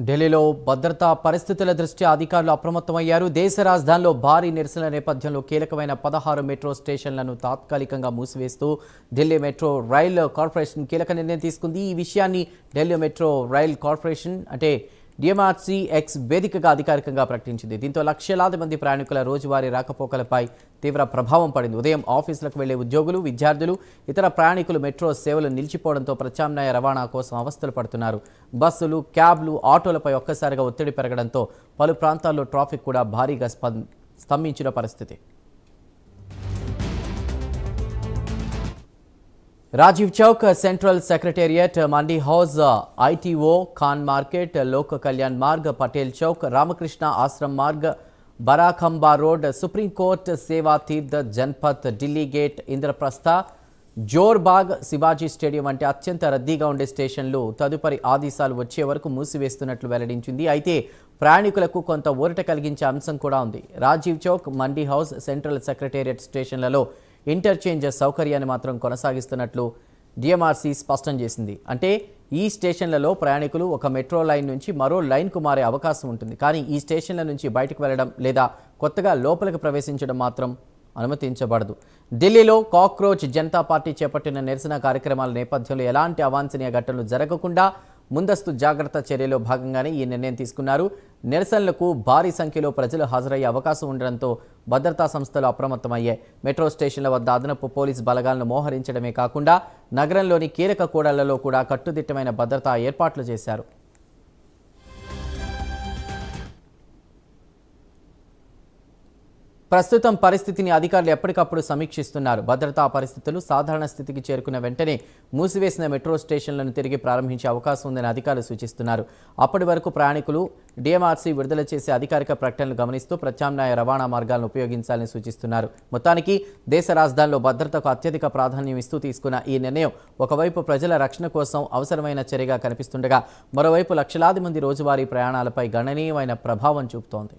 ఢిల్లీలో భద్రతా పరిస్థితుల దృష్ట్యా అధికారులు అప్రమత్తమయ్యారు. దేశ రాజధానిలో భారీ నిరసనల నేపథ్యంలో కీలకమైన 16 మెట్రో స్టేషన్లను తాత్కాలికంగా మూసివేస్తూ ఢిల్లీ మెట్రో రైల్ కార్పొరేషన్ కీలక నిర్ణయం తీసుకుంది. ఈ విషయాన్ని ఢిల్లీ మెట్రో రైల్ కార్పొరేషన్ అంటే DMRC X వేదికగా అధికారికంగా ప్రకటించింది. దీంతో లక్షలాది మంది ప్రయాణికుల రోజువారీ రాకపోకలపై తీవ్ర ప్రభావం పడింది. ఉదయం ఆఫీసులకు వెళ్లే ఉద్యోగులు, విద్యార్థులు, ఇతర ప్రయాణికులు మెట్రో సేవలు నిలిచిపోవడంతో ప్రత్యామ్నాయ రవాణా కోసం అవస్థలు పడుతున్నారు. బస్సులు, క్యాబ్లు, ఆటోలపై ఒక్కసారిగా ఒత్తిడి పెరగడంతో పలు ప్రాంతాల్లో ట్రాఫిక్ కూడా భారీగా స్తంభించిన పరిస్థితి. Rajiv Chowk, central secretariat, Mandi house, ITO, Khan market, Lok Kalyan Marg, Patel Chowk, Ramakrishna Ashram Marg, Barakhamba road, supreme court, Seva Teerth, Janpath, Delhi gate, Indraprastha, Jorbagh, Shivaji stadium వంటి అత్యంత రద్దీగా ఉండే స్టేషన్లు తదుపరి ఆదేశాలు వచ్చే వరకు మూసివేస్తున్నట్లు వెల్లడించింది. అయితే ప్రయాణికులకు కొంత ఊరట కలిగించే అంశం కూడా ఉంది. Rajiv Chowk, Mandi house, central secretariat స్టేషన్లలో ఇంటర్చేంజ్ సౌకర్యాన్ని మాత్రం కొనసాగిస్తున్నట్లు DMRC స్పష్టం చేసింది. అంటే ఈ స్టేషన్లలో ప్రయాణికులు ఒక మెట్రో లైన్ నుంచి మరో లైన్కు మారే అవకాశం ఉంటుంది. కానీ ఈ స్టేషన్ల నుంచి బయటకు వెళ్లడం లేదా కొత్తగా లోపలికి ప్రవేశించడం మాత్రం అనుమతించబడదు. ఢిల్లీలో కాక్రోచ్ జనతా పార్టీ చేపట్టిన నిరసన కార్యక్రమాల నేపథ్యంలో ఎలాంటి అవాంఛనీయ ఘటనలు జరగకుండా ముందస్తు జాగ్రత్త చర్యలో భాగంగానే ఈ నిర్ణయం తీసుకున్నారు. నిరసనలకు భారీ సంఖ్యలో ప్రజలు హాజరయ్యే అవకాశం ఉండడంతో భద్రతా సంస్థలు అప్రమత్తమయ్యాయి. మెట్రో స్టేషన్ల వద్ద అదనపు పోలీసు బలగాలను మోహరించడమే కాకుండా నగరంలోని కీలక కూడళ్లలో కూడా కట్టుదిట్టమైన భద్రతా ఏర్పాట్లు చేశారు. ప్రస్తుతం పరిస్థితిని అధికారులు ఎప్పటికప్పుడు సమీక్షిస్తున్నారు. భద్రతా పరిస్థితులు సాధారణ స్థితికి చేరుకున్న వెంటనే మూసివేసిన మెట్రో స్టేషన్లను తిరిగి ప్రారంభించే అవకాశం ఉందని అధికారులు సూచిస్తున్నారు. అప్పటి వరకు ప్రయాణికులు DMRC విడుదల చేసే అధికారిక ప్రకటనలు గమనిస్తూ ప్రత్యామ్నాయ రవాణా మార్గాలను ఉపయోగించాలని సూచిస్తున్నారు. మొత్తానికి దేశ రాజధానిలో భద్రతకు అత్యధిక ప్రాధాన్యం ఇస్తూ తీసుకున్న ఈ నిర్ణయం ఒకవైపు ప్రజల రక్షణ కోసం అవసరమైన చర్యగా కనిపిస్తుండగా మరోవైపు లక్షలాది మంది రోజువారీ ప్రయాణాలపై గణనీయమైన ప్రభావం చూపుతోంది.